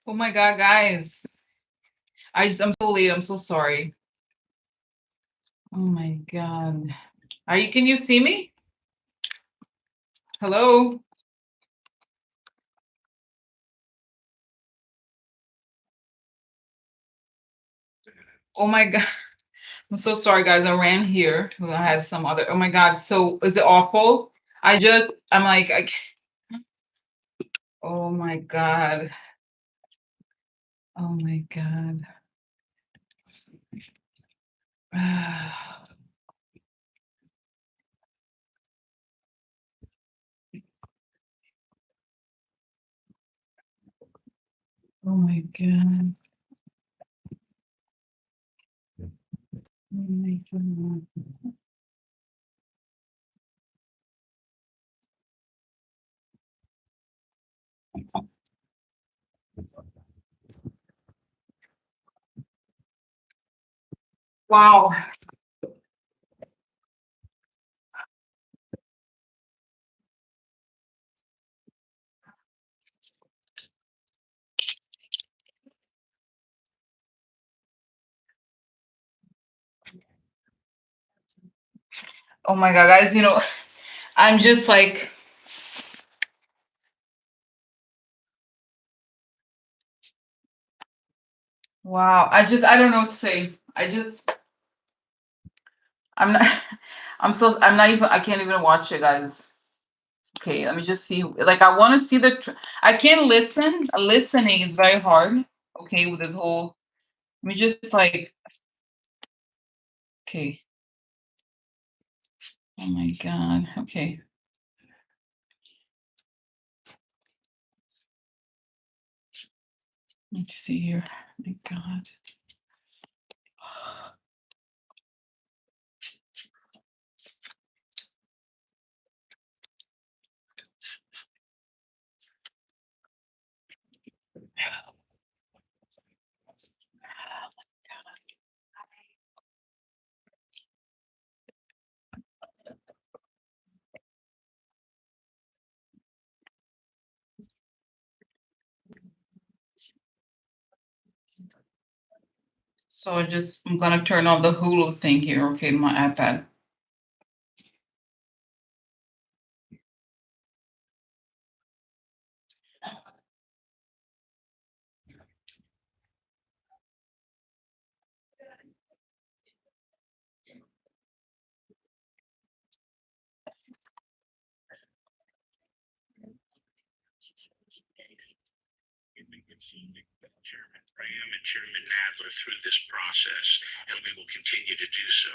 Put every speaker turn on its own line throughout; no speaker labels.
Oh my God, guys. I'm so late. I'm so sorry. Oh my God. Can you see me? Hello? Oh my God. I'm so sorry, guys. I ran here. I had some other. Oh my God. So is it awful? I'm like, oh my God. Oh my God. Oh my God. Oh my God. Wow. Oh my God, guys. I'm just like, wow. I don't know what to say. I'm not, I'm not even, I can't even watch it, guys. Okay, let me just see. Like, I want to see I can't listen. Listening is very hard. Okay, with this whole, let me just like, okay. Oh my God. Okay. Let's see here. Oh my God. So I'm gonna turn off the Hulu thing here. Okay, my iPad.
Chairman Graham and Chairman Nadler through this process, and we will continue to do so.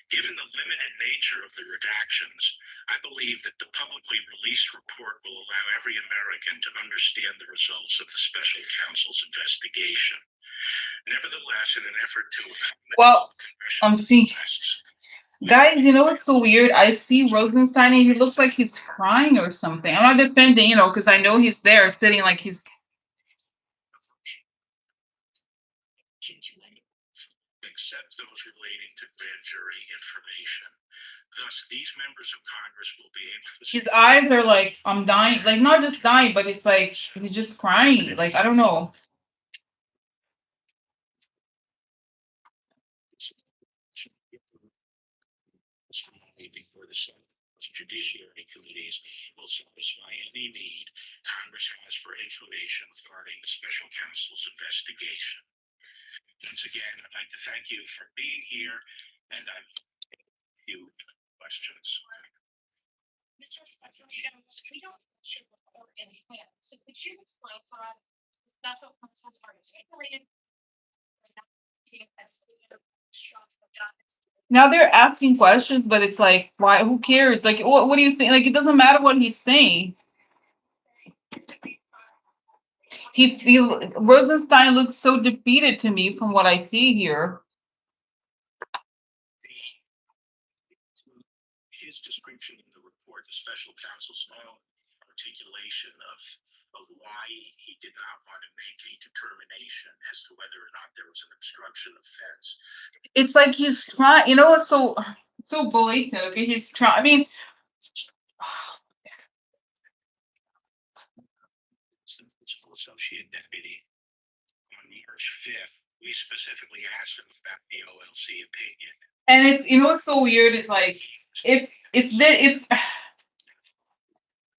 Given the limited nature of the redactions, I believe that the publicly released report will allow every American to understand the results of the special counsel's investigation. Nevertheless, in an effort to
Well, I'm seeing, guys, what's so weird? I see Rosenstein and he looks like he's crying or something. I'm not defending, because I know he's there sitting like he's.
except those relating to grand jury information. Thus, these members of Congress will be able to.
His eyes are like, I'm dying. Like, not just dying, but it's like he's just crying. Like, I don't know.
Before the Senate Judiciary Committees will satisfy any need Congress has for information regarding the special counsel's investigation. Once again, I'd like to thank you for being here, and I have a few questions. Mr. We don't report in hand. So could you explain how the special counsels are articulated?
Now they're asking questions, but it's like, why? Who cares? Like, what do you think? Like, it doesn't matter what he's saying. Rosenstein looks so defeated to me from what I see here.
His description in the report, the special counsel's own articulation of why he did not want to make a determination as to whether or not there was an obstruction offense.
It's like he's trying, what's so blatant. Okay, he's trying. I mean,
associate deputy. On March 5th, we specifically asked him about the OLC opinion.
And it's, what's so weird is like, if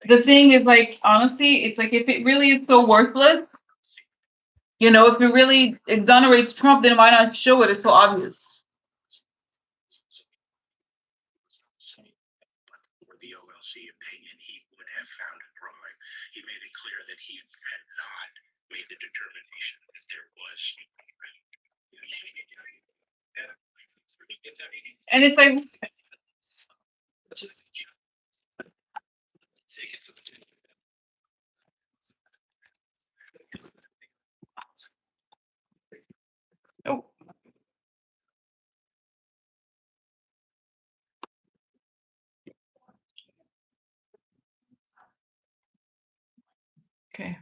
the thing is like, honestly, it's like, if it really is so worthless, if it really exonerates Trump, then why not show it? It's so obvious.
For the OLC opinion, he would have found a crime. He made it clear that he had not made the determination that there was.
And it's like, oh, okay.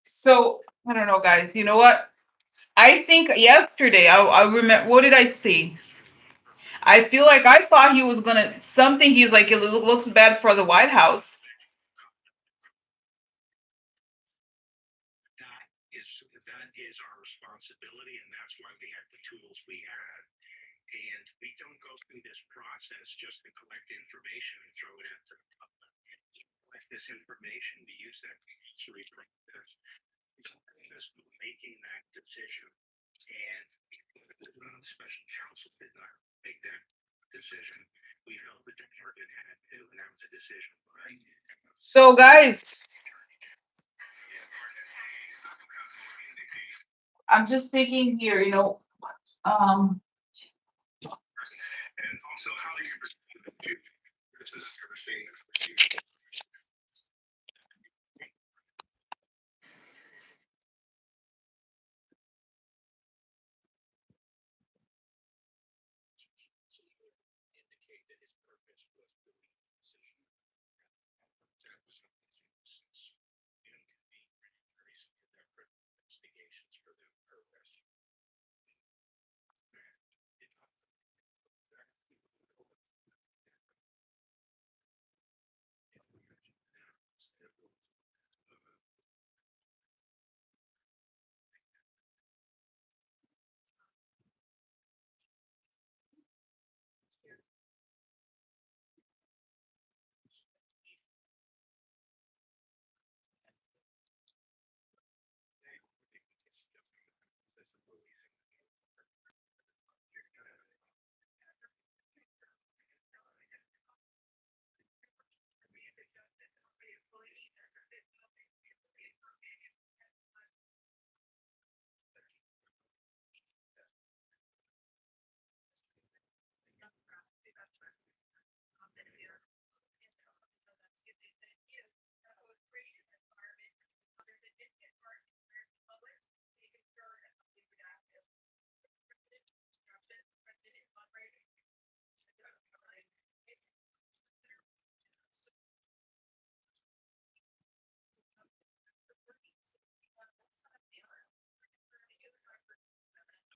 So I don't know, guys. You know what? I think yesterday I remember. What did I see? I feel like I thought he was gonna something. He's like, it looks bad for the White House.
That is our responsibility, and that's why we have the tools we have. And we don't go through this process just to collect information and throw it out to the public. We collect this information to use that sensory process, making that decision. And the special counsel did not make that decision. We felt the department had to, and that was a decision. Right?
So, guys, I'm just thinking here. Um,
And also, how do you perceive the future? This is everything.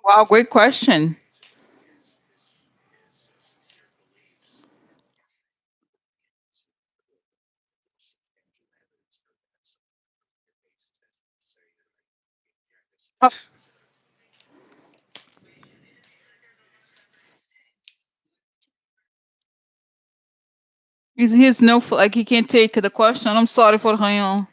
wow, great question. Oh, he's no like he can't take the question. I'm sorry for him.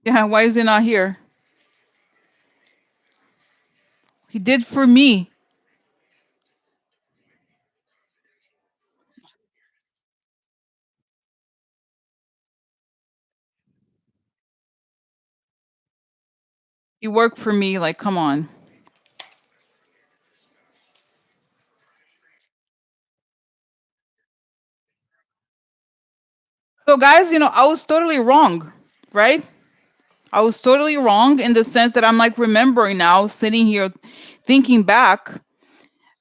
Yeah, why is he not here? He did for me. He worked for me. Like, come on. So, guys, I was totally wrong, right? I was totally wrong in the sense that I'm like remembering now, sitting here thinking back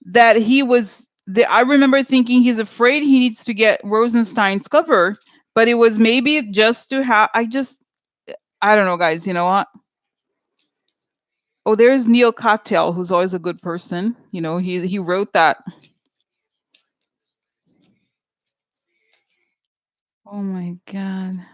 that he was. I remember thinking he's afraid he needs to get Rosenstein's cover But it was maybe just to have. I don't know, guys. You know what? Oh, there's Neil Cocktail, who's always a good person. He wrote that. Oh my god.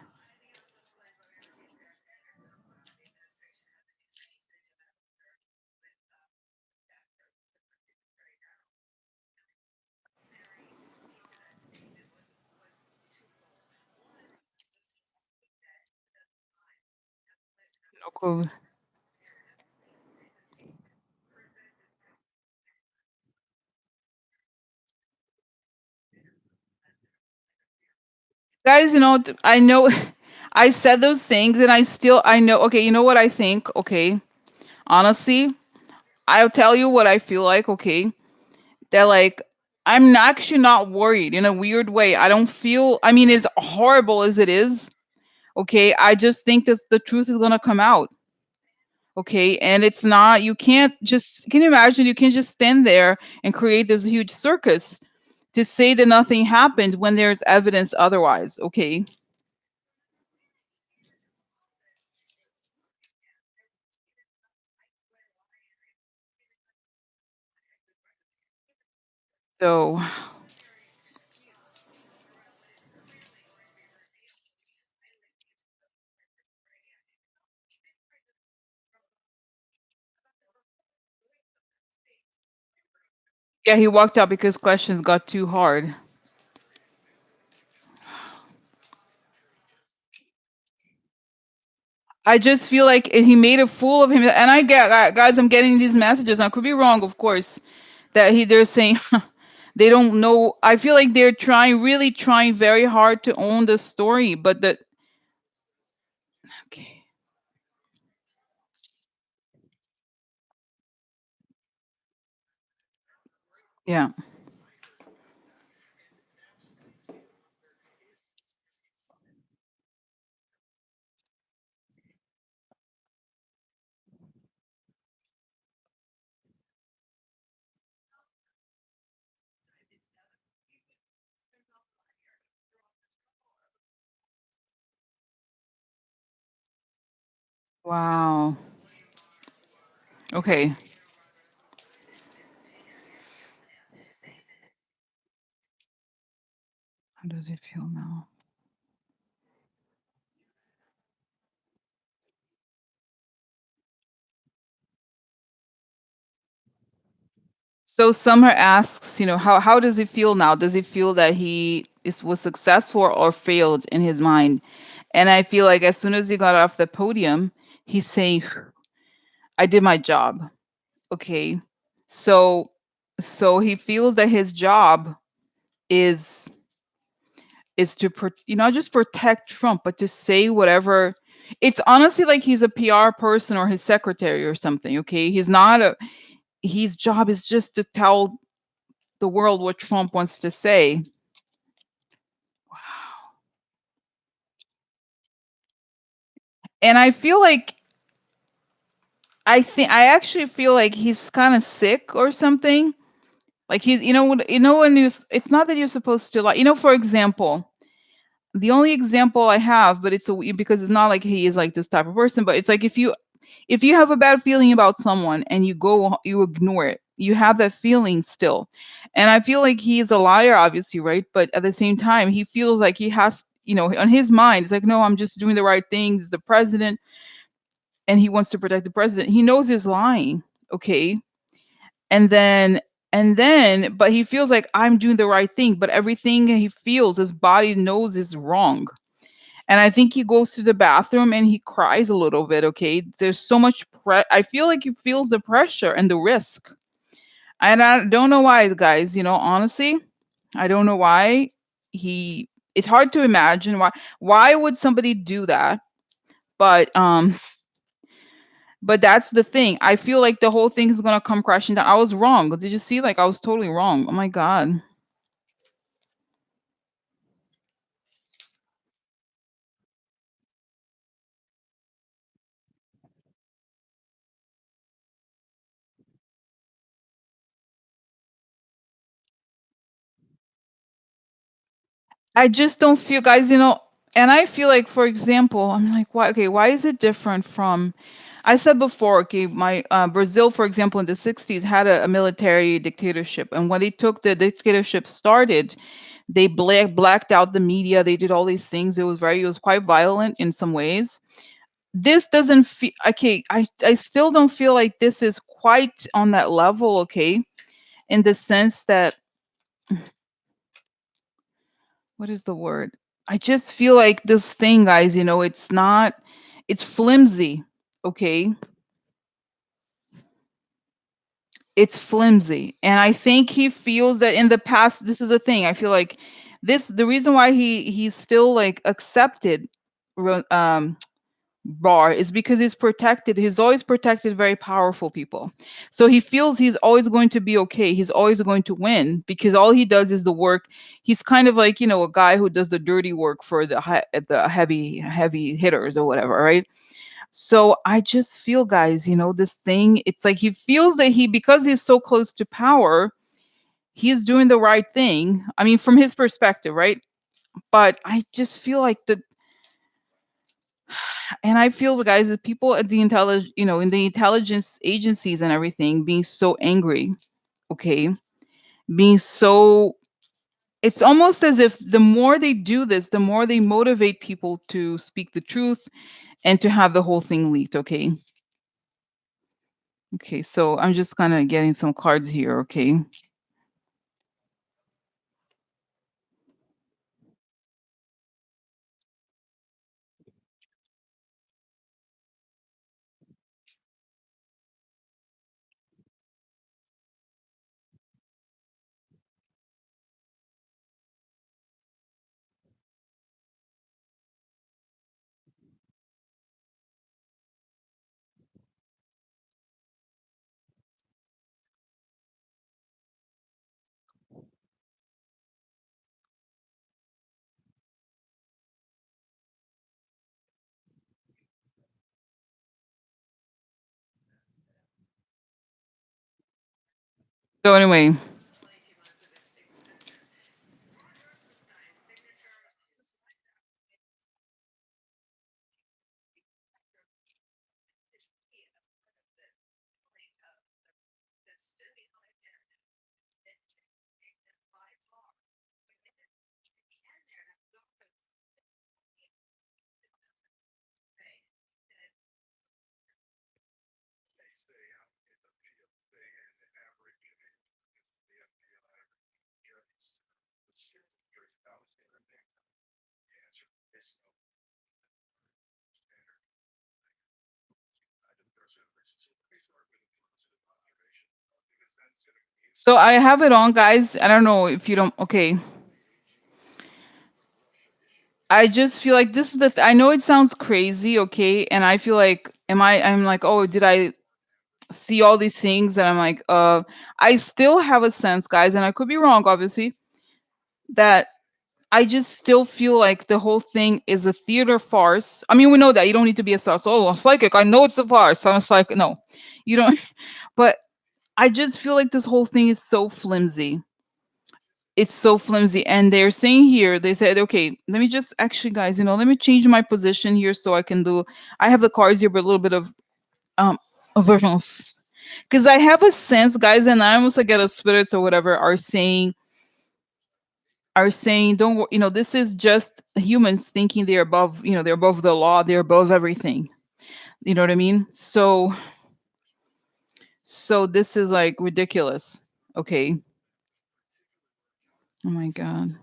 No clue. Guys, I know I said those things and I know. Okay, you know what I think? Okay. Honestly, I'll tell you what I feel like, okay? That like I'm actually not worried in a weird way. I don't feel I mean as horrible as it is, okay? I just think that the truth is going to come out. Okay? And it's not you can't just can you imagine you can just stand there and create this huge circus to say that nothing happened when there's evidence otherwise, okay? So, yeah, he walked out because questions got too hard. I just feel like he made a fool of him, and I get guys. I'm getting these messages. I could be wrong, of course. That they're saying they don't know. I feel like they're trying, really trying very hard to own the story, but that okay, yeah, wow, okay. How does it feel now? So Summer asks, how does it feel now? Does it feel that was successful or failed in his mind? And I feel like as soon as he got off the podium, he's saying, "I did my job." Okay. So he feels that his job is to not just protect Trump, but to say whatever. It's honestly like he's a PR person or his secretary or something, okay? He's not a his job is just to tell the world what Trump wants to say. Wow. And I feel like I actually feel like he's kind of sick or something. Like he's when it's not that you're supposed to, like, for example, the only example I have, but because it's not like he is like this type of person, but it's like if you have a bad feeling about someone and you ignore it, you have that feeling still. And I feel like he is a liar, obviously, right? But at the same time, he feels like he has, on his mind, it's like, no, I'm just doing the right thing. He's the president, and he wants to protect the president. He knows he's lying, okay? And then but he feels like I'm doing the right thing, but everything he feels, his body knows is wrong. And I think he goes to the bathroom and he cries a little bit, okay? There's so much I feel like he feels the pressure and the risk. And I don't know why, guys, honestly, I don't know why he it's hard to imagine why would somebody do that? But that's the thing. I feel like the whole thing is going to come crashing down. I was wrong. Did you see? Like I was totally wrong. Oh my god. I just don't feel, guys, And I feel like, for example, I'm like, why? Okay, why is it different from? I said before, okay, my Brazil, for example, in the '60s had a military dictatorship, and when they took the dictatorship started, they blacked out the media. They did all these things. It was quite violent in some ways. This doesn't feel okay. I still don't feel like this is quite on that level, okay, in the sense that what is the word? I just feel like this thing, guys, it's not, it's flimsy. Okay. It's flimsy. And I think he feels that in the past, this is the thing. I feel like the reason why he's still like accepted bar is because he's always protected very powerful people, so he feels he's always going to be okay, he's always going to win because all he does is the work. He's kind of like a guy who does the dirty work for the heavy hitters or whatever, right? So I just feel, guys, this thing, it's like he feels that because he's so close to power, he's doing the right thing, I mean, from his perspective, right? But I just feel like and I feel, guys, that people at the in the intelligence agencies and everything being so angry, okay, being so, it's almost as if the more they do this, the more they motivate people to speak the truth and to have the whole thing leaked, okay? Okay, so I'm just kind of getting some cards here, okay? So anyway, so I have it on, guys. I don't know if you don't, okay. I just feel like this is I know it sounds crazy, okay? And I feel like, I'm like, oh, did I see all these things? And I'm like, I still have a sense, guys, and I could be wrong, obviously, that I just still feel like the whole thing is a theater farce. I mean, we know that you don't need to be a oh, a psychic. I know it's a farce. I'm like, no, you don't. But I just feel like this whole thing is so flimsy. It's so flimsy. And they're saying here, they said, okay, let me just actually, guys, let me change my position here so I can do. I have the cards here, but a little bit of um aversions. Because I have a sense, guys, and I almost like get a spirits or whatever are saying don't this is just humans thinking they're above, they're above the law, they're above everything, you know what I mean? So this is like ridiculous. Okay. Oh my god.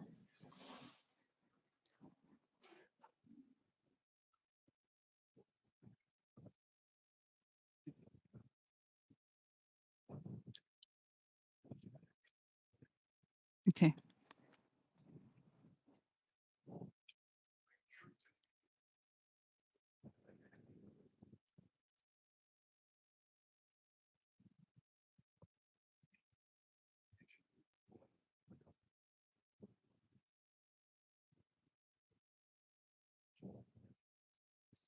Okay.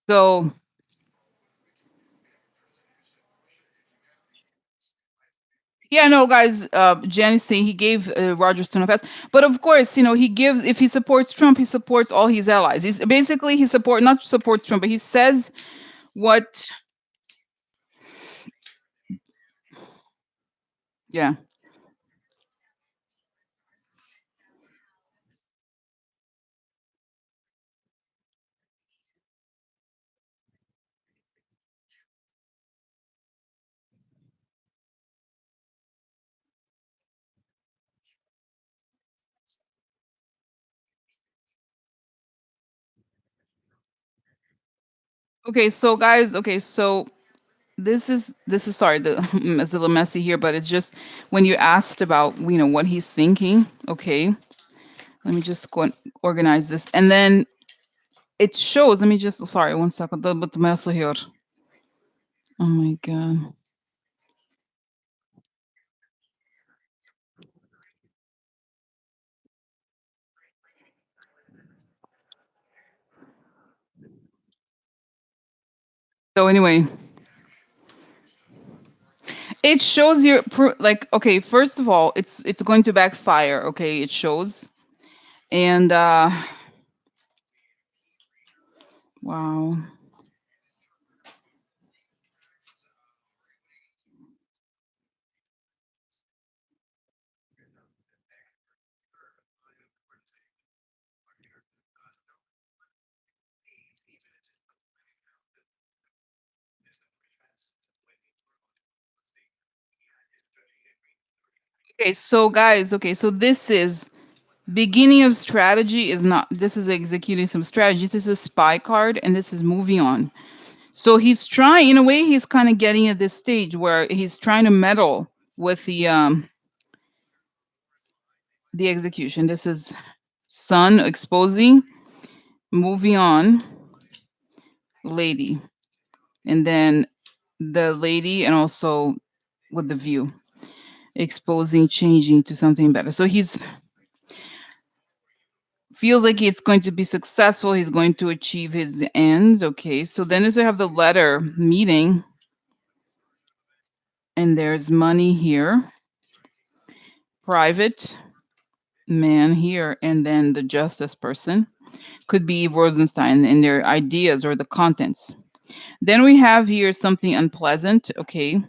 So Yeah, no, guys. Jen is saying he gave Roger Stone a pass, but of course, he gives. If he supports Trump, he supports all his allies. He's basically he support not supports Trump, but he says what. Yeah. Okay, so guys. Okay, so this is sorry, it's a little messy here, but it's just when you asked about what he's thinking. Okay, let me just go and organize this, and then it shows. Let me just sorry, one second. But messy here. Oh my god. So anyway, it shows you like okay. First of all, it's going to backfire. Okay, it shows, and wow. Okay, so guys, okay, so this is beginning of strategy is not this is executing some strategy. This is a spy card and this is moving on. So he's trying in a way he's kind of getting at this stage where he's trying to meddle with the execution. This is sun exposing, moving on, lady. And then the lady and also with the view, exposing, changing to something better. So he's feels like it's going to be successful. He's going to achieve his ends. Okay. So then as I have the letter meeting, and there's money here, private man here, and then the justice person could be Rosenstein and their ideas or the contents. Then we have here something unpleasant. Okay.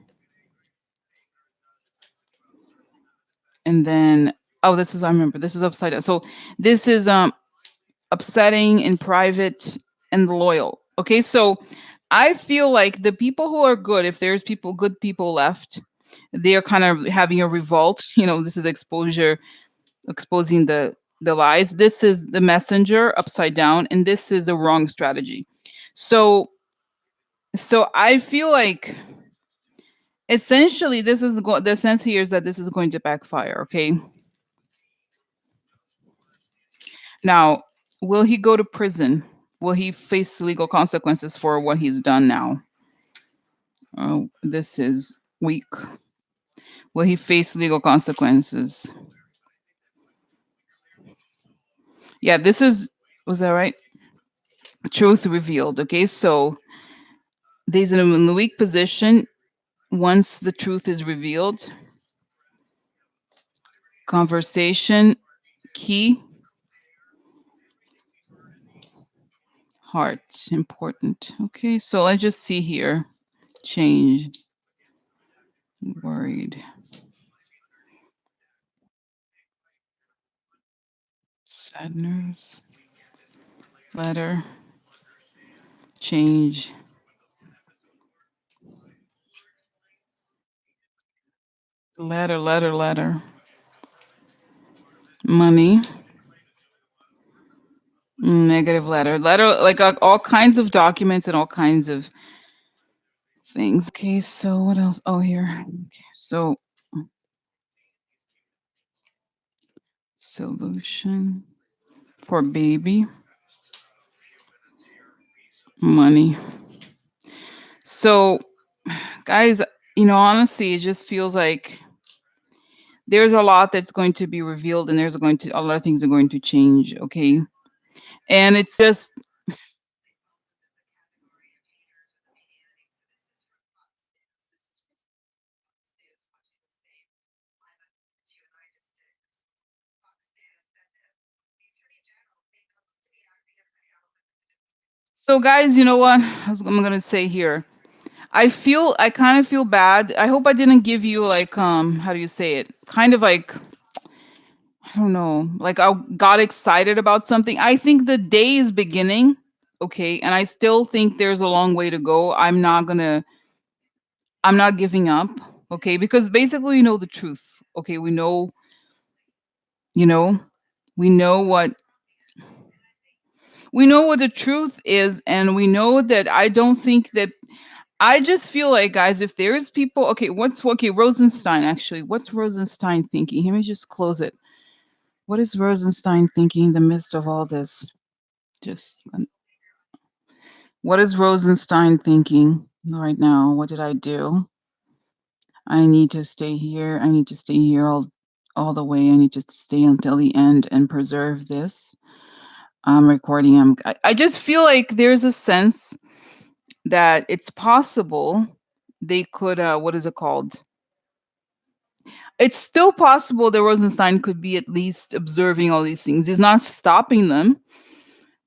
And then oh, this is I remember this is upside down. So this is upsetting in private and loyal. Okay, so I feel like the people who are good, if there's good people left, they are kind of having a revolt. This is exposure, exposing the lies. This is the messenger upside down, and this is the wrong strategy. So I feel like essentially this is the sense here is that this is going to backfire. Okay, now will he go to prison? Will he face legal consequences for what he's done now? Oh, this is weak. Will he face legal consequences? Yeah, this is, was that right? Truth revealed. Okay, so he's in a weak position. Once the truth is revealed, conversation, key, heart, important. Okay, so let's just see here. Change, worried, sadness, letter, change, letter, money, negative letter, like all kinds of documents and all kinds of things. Okay, so what else? Oh, here. Okay, so solution for baby, money. So, guys, honestly, it just feels like there's a lot that's going to be revealed, and there's going to a lot of things are going to change. Okay, and it's just So, guys, you know what I'm gonna say here? I kind of feel bad. I hope I didn't give you like how do you say it? Kind of like I don't know, like I got excited about something. I think the day is beginning, okay, and I still think there's a long way to go. I'm not giving up, okay, because basically we know the truth, okay. You know, we know what we know what the truth is, and we know that I don't think that I just feel like, guys, if there's people, okay, Rosenstein actually, what's Rosenstein thinking? Let me just close it. What is Rosenstein thinking in the midst of all this? Just what is Rosenstein thinking right now? What did I do? I need to stay here. I need to stay here all the way. I need to stay until the end and preserve this. I'm recording. I just feel like there's a sense that it's possible they could what is it called? It's still possible that Rosenstein could be at least observing all these things. He's not stopping them,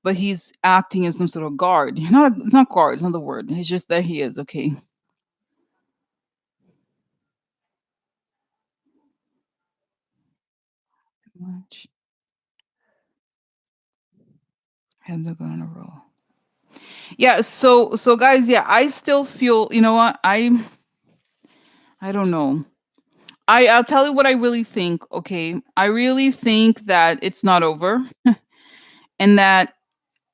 but he's acting as some sort of guard. It's not guard, it's not the word. It's just that he is, okay. Much heads are gonna roll. Yeah, so guys, yeah, I still feel, you know what? I don't know. I'll tell you what I really think, okay? I really think that it's not over and that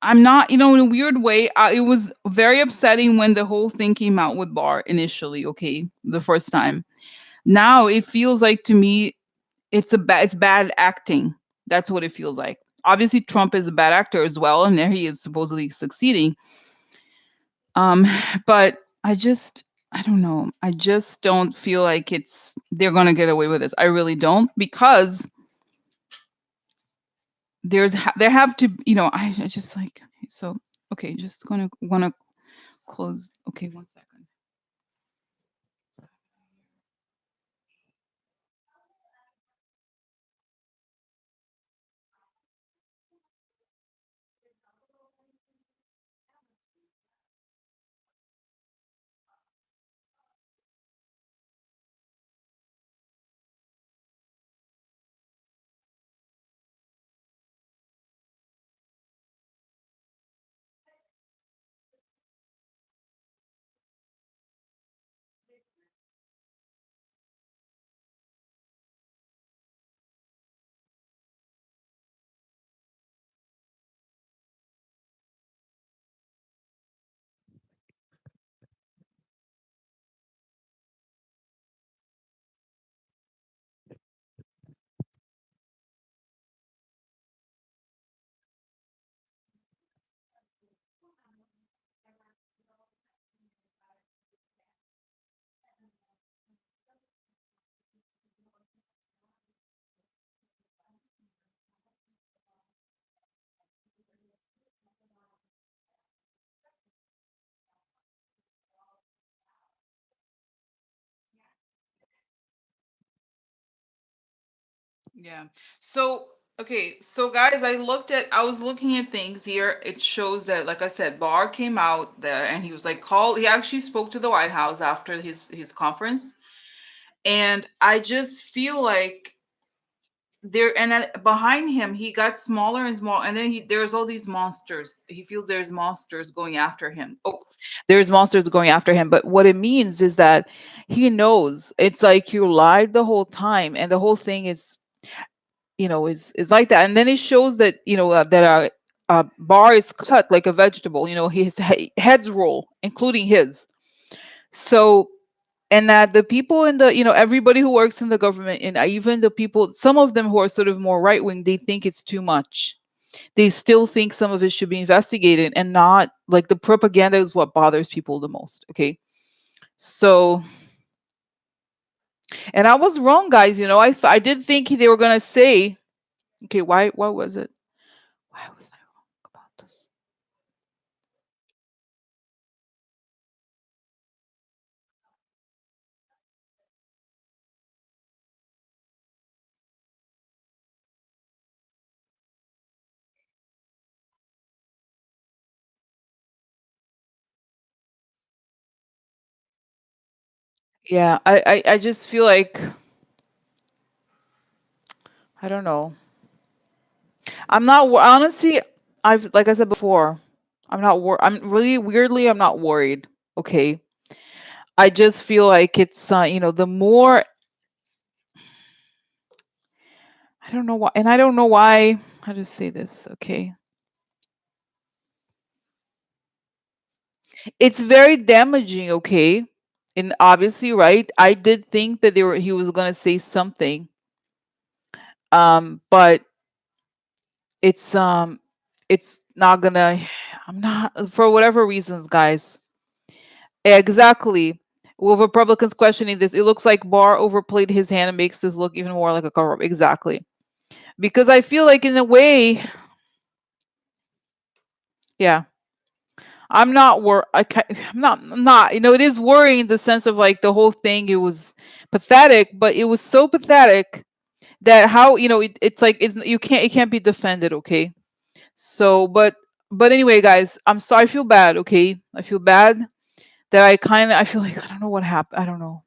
I'm not, in a weird way, it was very upsetting when the whole thing came out with Barr initially, okay, the first time. Now it feels like to me it's bad acting. That's what it feels like. Obviously Trump is a bad actor as well, and there he is supposedly succeeding. Um, but I don't know. I just don't feel like they're gonna get away with this. I really don't, because there have to, I just like, so okay, just gonna wanna close. Okay, 1 second. Yeah. So, okay, so guys, I was looking at things here. It shows that, like I said, Barr came out there and he was like he actually spoke to the White House after his conference. And I just feel like behind him he got smaller and smaller, and then there's all these monsters. He feels there's monsters going after him. Oh, there's monsters going after him, but what it means is that he knows it's like you lied the whole time, and the whole thing is like that. And then it shows that that Barr is cut like a vegetable. His heads roll, including his. So, and that the people in the everybody who works in the government, and even the people, some of them who are sort of more right wing, they think it's too much. They still think some of it should be investigated, and not like the propaganda is what bothers people the most. Okay, so, and I was wrong, guys. I did think they were gonna say, okay, why was it? Why was I wrong about this? Yeah, I just feel like I don't know. I'm not honestly. I've like I said before. I'm not. I'm really weirdly. I'm not worried. Okay. I just feel like it's the more I don't know why, and I don't know why. How to say this? Okay. It's very damaging. Okay. And obviously, right? I did think that he was gonna say something. But it's not gonna. I'm not for whatever reasons, guys. Exactly. With Republicans questioning this, it looks like Barr overplayed his hand and makes this look even more like a cover up. Exactly. Because I feel like in a way, yeah, I'm not I'm not. It is worrying in the sense of like the whole thing. It was pathetic, but it was so pathetic that how it's like it can't be defended. Okay. So, but anyway, guys, I'm sorry. I feel bad. Okay, I feel bad that I feel like I don't know what happened. I don't know.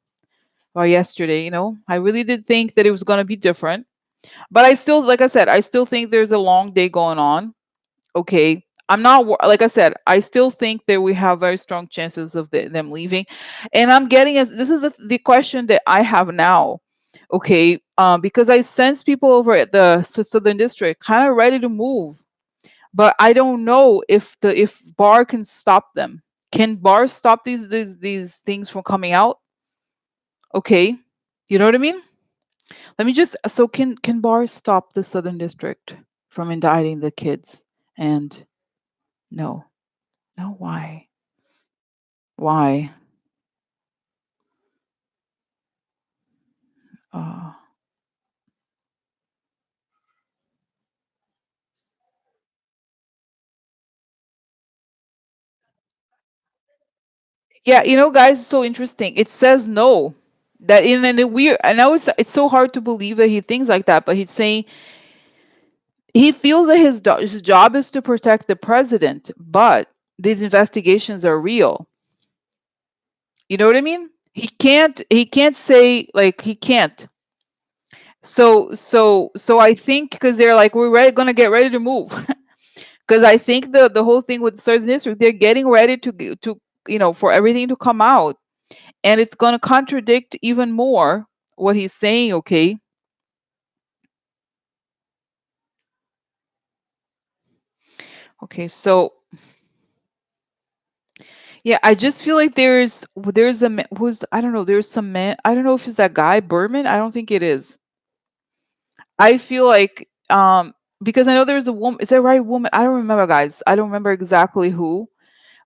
Or yesterday, I really did think that it was going to be different. But I still, like I said, I still think there's a long day going on. Okay. I'm not, like I said, I still think that we have very strong chances of them leaving. And I'm getting, this is the question that I have now. Okay. Because I sense people over at the Southern District kind of ready to move. But I don't know if Barr can stop them. Can Barr stop these things from coming out? Okay. You know what I mean? Let me just so can Barr stop the Southern District from indicting the kids? And no. No, why? Why? Uh yeah, guys, it's so interesting. It says no. That in a weird I know it's so hard to believe that he thinks like that, but he's saying he feels that his job is to protect the president, but these investigations are real. You know what I mean? He can't say like he can't. So I think because they're like we're gonna get ready to move. Because I think the whole thing with certain districts, they're getting ready to for everything to come out, and it's gonna contradict even more what he's saying. Okay, so yeah, I just feel like there's who's I don't know, there's some man, I don't know if it's that guy Berman. I don't think it is. I feel like because I know there's a woman. Is that right, woman? I don't remember, guys. I don't remember exactly who,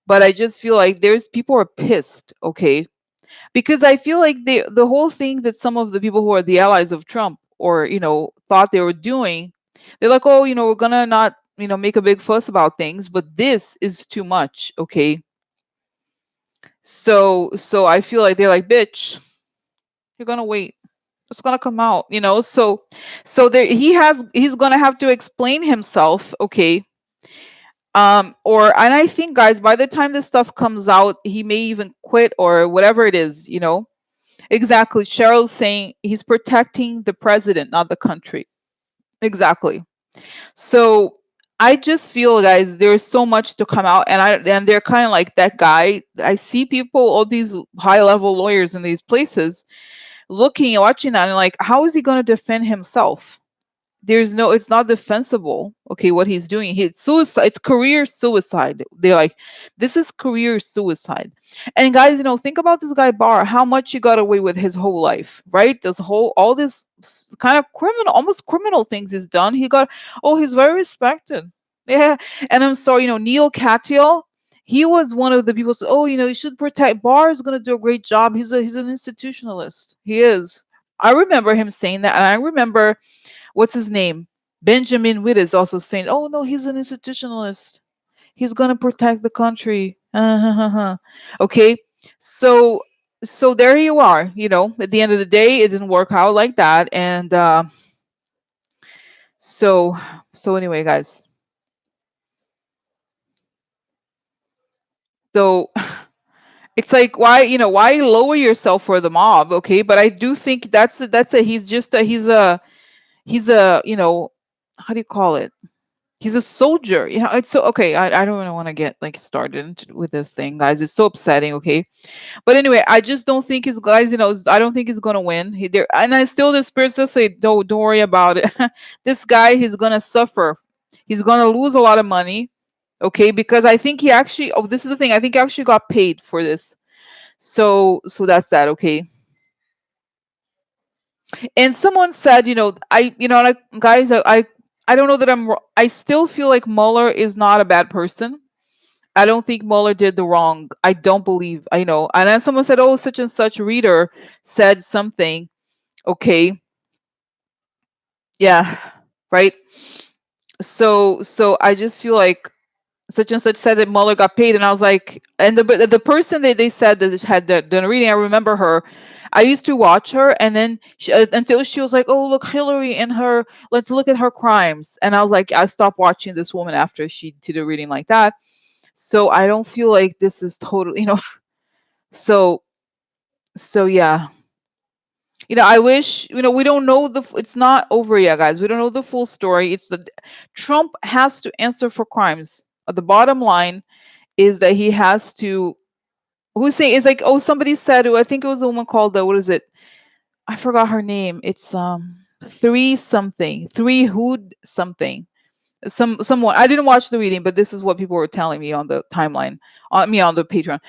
but I just feel like there's people are pissed. Okay, because I feel like the whole thing that some of the people who are the allies of Trump or thought they were doing, they're like, oh, we're gonna not make a big fuss about things, but this is too much. Okay, so I feel like they're like, bitch, you're gonna wait. It's gonna come out. So there he's gonna have to explain himself. Okay. And I think, guys, by the time this stuff comes out, he may even quit or whatever it is. Exactly. Cheryl's saying he's protecting the president, not the country. Exactly. So I just feel, guys, there's so much to come out, and they're kind of like that guy. I see people, all these high level lawyers in these places, looking and watching that, and like, how is he going to defend himself? It's not defensible. Okay, what he's doing, it's suicide, it's career suicide. They're like, this is career suicide. And guys, think about this guy Barr, how much he got away with his whole life, right? This whole all this kind of criminal, almost criminal things he's done. He's very respected. Yeah. And I'm sorry, Neil Katyal, he was one of the people who said, oh, you should protect Barr, is going to do a great job. He's an institutionalist. He is. I remember him saying that, and I remember what's his name? Benjamin Witt is also saying, "Oh no, he's an institutionalist. He's gonna protect the country." Okay, so there you are. At the end of the day, it didn't work out like that, and so anyway, guys. So It's like, why, why lower yourself for the mob, okay? But I do think that's a he's just a he's a how do you call it? He's a soldier. It's so okay. I don't really want to get like started with this thing, guys. It's so upsetting, okay? But anyway, I just don't think his guys, I don't think he's gonna win. He there and I still the spirits just say, don't worry about it. This guy, he's gonna suffer. He's gonna lose a lot of money, okay? Because I think he actually this is the thing, I think he actually got paid for this. So that's that, okay? And someone said, like, guys, I don't know that I still feel like Mueller is not a bad person. I don't think Mueller did the wrong. I don't believe, I know. And then someone said, oh, such and such reader said something. Okay. Yeah. Right. So I just feel like such and such said that Mueller got paid. And I was like, and the person that they said that had done a reading, I remember her. I used to watch her, and then until she was like, oh, look, Hillary and her, let's look at her crimes. And I was like, I stopped watching this woman after she did a reading like that. So I don't feel like this is totally, so yeah, I wish, we don't know it's not over yet, guys. We don't know the full story. It's the Trump has to answer for crimes. The bottom line is that he has to. Who's saying it's like, oh, somebody said, I think it was a woman called what is it? I forgot her name. It's three something, three hood something. Someone, I didn't watch the reading, but this is what people were telling me on the timeline, on me on the Patreon.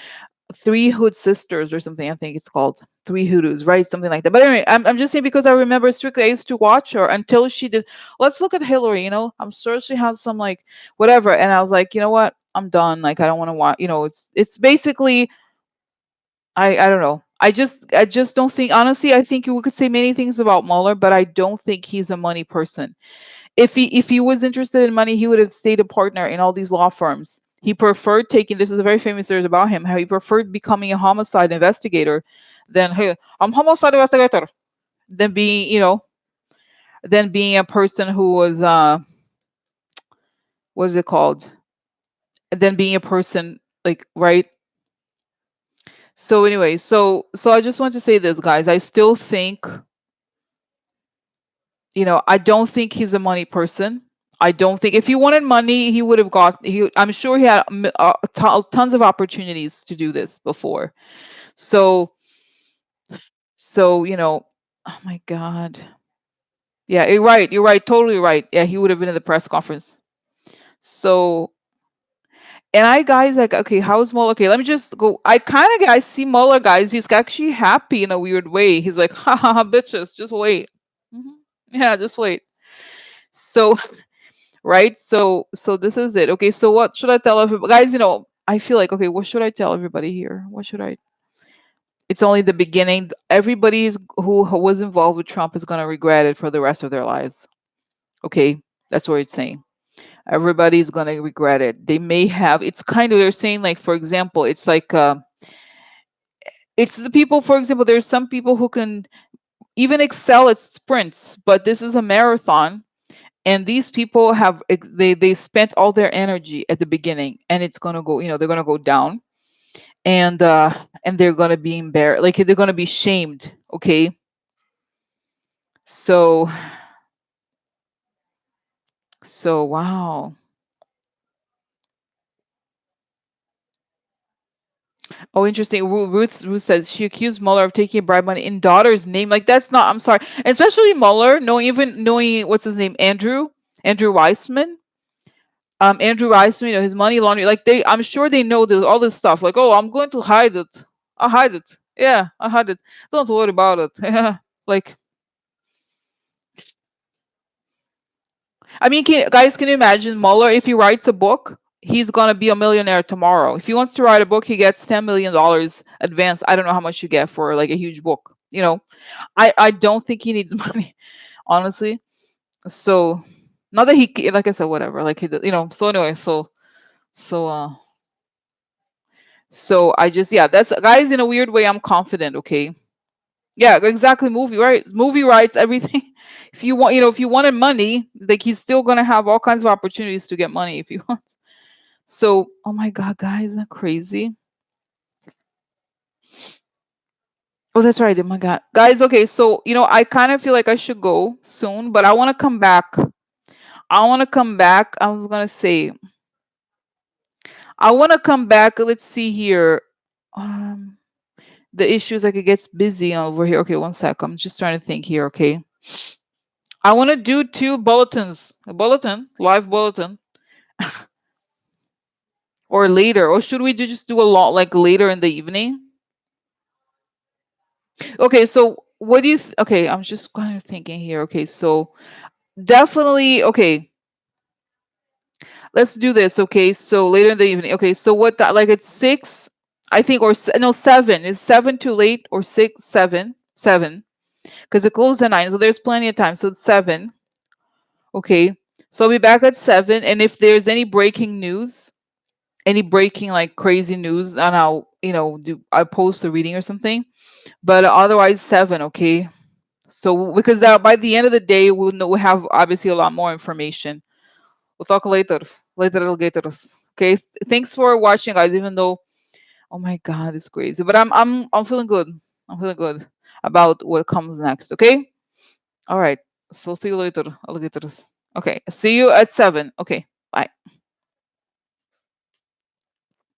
Three Hood Sisters or something, I think it's called. Three Hoodoos, right? Something like that. But anyway, I'm just saying because I remember strictly I used to watch her until she did. Let's look at Hillary, I'm sure she has some like whatever. And I was like, you know what? I'm done. Like I don't want to watch, it's basically I don't know. I just don't think, honestly, I think we could say many things about Mueller, but I don't think he's a money person. If he was interested in money, he would have stayed a partner in all these law firms. He preferred taking, this is a very famous series about him, how he preferred becoming a homicide investigator than, hey, I'm homicide investigator, than being, than being a person who was what is it called? Than being a person like, right? So anyway, so I just want to say this, guys. I still think, I don't think he's a money person. I don't think if he wanted money, he would have got. I'm sure he had tons of opportunities to do this before. So, oh my God. Yeah, you're right. You're right. Totally right. Yeah, he would have been in the press conference. So, and I guys like, okay, how's Mueller? Okay, let me just go. I see Mueller, guys. He's actually happy in a weird way. He's like, ha ha ha, bitches, just wait. Mhm. Yeah, just wait. So right? So this is it. Okay, so what should I tell everybody? Guys, I feel like, okay, what should I tell everybody here? What should I? It's only the beginning. Everybody who was involved with Trump is going to regret it for the rest of their lives. Okay, that's what it's saying. Everybody's going to regret it. They may have, it's kind of, they're saying, like, for example, it's like, it's the people, for example, there's some people who can even excel at sprints, but this is a marathon, and these people have they spent all their energy at the beginning, and it's going to go, they're going to go down, and they're going to be embarrassed, like they're going to be shamed, okay? So wow. Oh, interesting. Ruth says she accused Mueller of taking bribe money in daughter's name. Like, that's not, I'm sorry, especially Mueller knowing, even knowing, what's his name, Andrew Weissman. Andrew Rice, his money laundering, like I'm sure they know this, all this stuff. Like, oh, I'm going to hide it. I'll hide it. Yeah, I hide it. Don't worry about it. Like, I mean, guys, can you imagine Mueller if he writes a book? He's gonna be a millionaire tomorrow. If he wants to write a book, he gets $10 million advance. I don't know how much you get for like a huge book. I don't think he needs money, honestly. So, not that like I said, whatever. Like So anyway, so so I just, yeah, that's, guys, in a weird way, I'm confident, okay? Yeah, exactly. Movie rights, everything. If you want, if you wanted money, like he's still gonna have all kinds of opportunities to get money if you want. So, oh my God, guys, isn't that crazy? Oh, that's right. Oh my God. Guys, okay, so I kind of feel like I should go soon, but I want to come back. I want to come back. I was gonna say, I want to come back. Let's see here. Um, the issues like it gets busy over here. Okay, one sec. I'm just trying to think here. Okay, I want to do two bulletins, a bulletin, live bulletin, or later, or should we just do a lot like later in the evening? Okay, so what do you? Okay, I'm just kind of thinking here. Okay, so definitely. Okay, let's do this. Okay, so later in the evening. Okay, so like it's 6, I think, or no 7. Is 7 too late, or 6, 7, 7? Because it closed at 9, so there's plenty of time. So it's 7. Okay, so I'll be back at 7, and if there's any breaking news, any breaking like crazy news, and I'll do I post a reading or something. But otherwise 7. Okay. So because by the end of the day we'll have obviously a lot more information. We'll talk later. Later alligators. Okay. Thanks for watching, guys. Even though, oh my God, it's crazy, but I'm feeling good. I'm feeling good about what comes next. Okay. All right. So see you later, alligators. Okay. See you at 7. Okay. Bye.